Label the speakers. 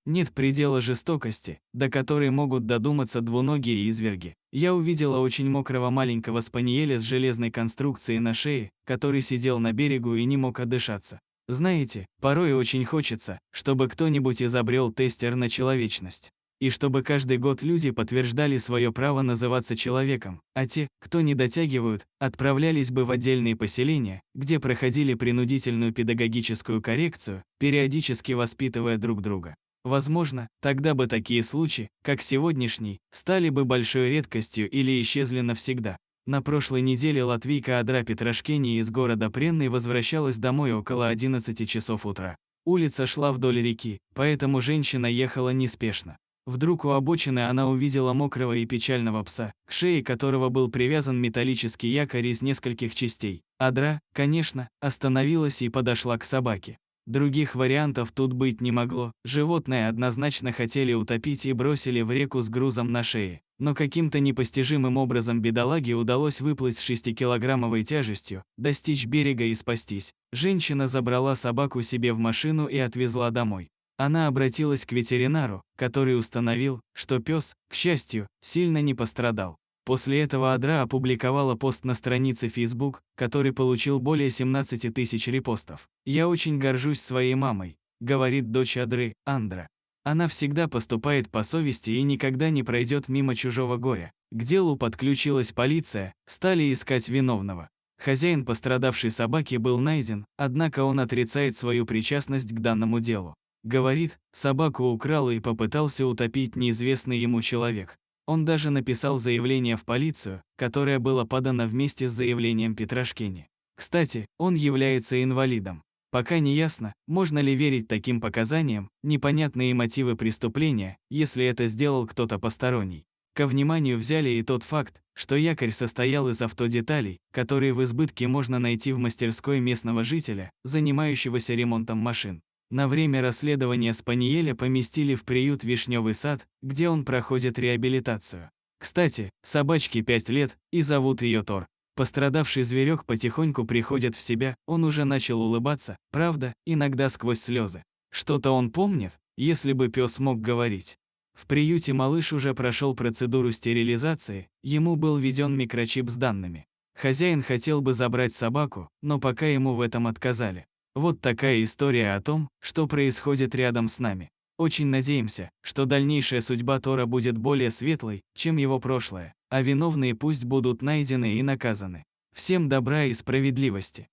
Speaker 1: Нет предела жестокости, до которой могут додуматься двуногие изверги. Я увидела очень мокрого маленького спаниеля с железной конструкцией на шее, который сидел на берегу и не мог отдышаться. Знаете, порой очень хочется, чтобы кто-нибудь изобрел тестер на человечность. И чтобы каждый год люди подтверждали свое право называться человеком, а те, кто не дотягивают, отправлялись бы в отдельные поселения, где проходили принудительную педагогическую коррекцию, периодически воспитывая друг друга. Возможно, тогда бы такие случаи, как сегодняшний, стали бы большой редкостью или исчезли навсегда. На прошлой неделе латвийка Адра Петрашкени из города Пренный возвращалась домой около 11 часов утра. Улица шла вдоль реки, поэтому женщина ехала неспешно. Вдруг у обочины она увидела мокрого и печального пса, к шее которого был привязан металлический якорь из нескольких частей. Адра, конечно, остановилась и подошла к собаке. Других вариантов тут быть не могло, животное однозначно хотели утопить и бросили в реку с грузом на шее. Но каким-то непостижимым образом бедолаге удалось выплыть с 6-килограммовой тяжестью, достичь берега и спастись. Женщина забрала собаку себе в машину и отвезла домой. Она обратилась к ветеринару, который установил, что пес, к счастью, сильно не пострадал. После этого Адра опубликовала пост на странице Facebook, который получил более 17 тысяч репостов. «Я очень горжусь своей мамой», — говорит дочь Адры, Андра. «Она всегда поступает по совести и никогда не пройдет мимо чужого горя». К делу подключилась полиция, стали искать виновного. Хозяин пострадавшей собаки был найден, однако он отрицает свою причастность к данному делу. Говорит, собаку украл и попытался утопить неизвестный ему человек. Он даже написал заявление в полицию, которое было подано вместе с заявлением Петрашкени. Кстати, он является инвалидом. Пока не ясно, можно ли верить таким показаниям, непонятные мотивы преступления, если это сделал кто-то посторонний. Ко вниманию взяли и тот факт, что якорь состоял из автодеталей, которые в избытке можно найти в мастерской местного жителя, занимающегося ремонтом машин. На время расследования спаниеля поместили в приют «Вишневый сад», где он проходит реабилитацию. Кстати, собачке 5 лет, и зовут ее Тор. Пострадавший зверек потихоньку приходит в себя, он уже начал улыбаться, правда, иногда сквозь слезы. Что-то он помнит, если бы пес мог говорить. В приюте малыш уже прошел процедуру стерилизации, ему был введен микрочип с данными. Хозяин хотел бы забрать собаку, но пока ему в этом отказали. Вот такая история о том, что происходит рядом с нами. Очень надеемся, что дальнейшая судьба Тора будет более светлой, чем его прошлое, а виновные пусть будут найдены и наказаны. Всем добра и справедливости.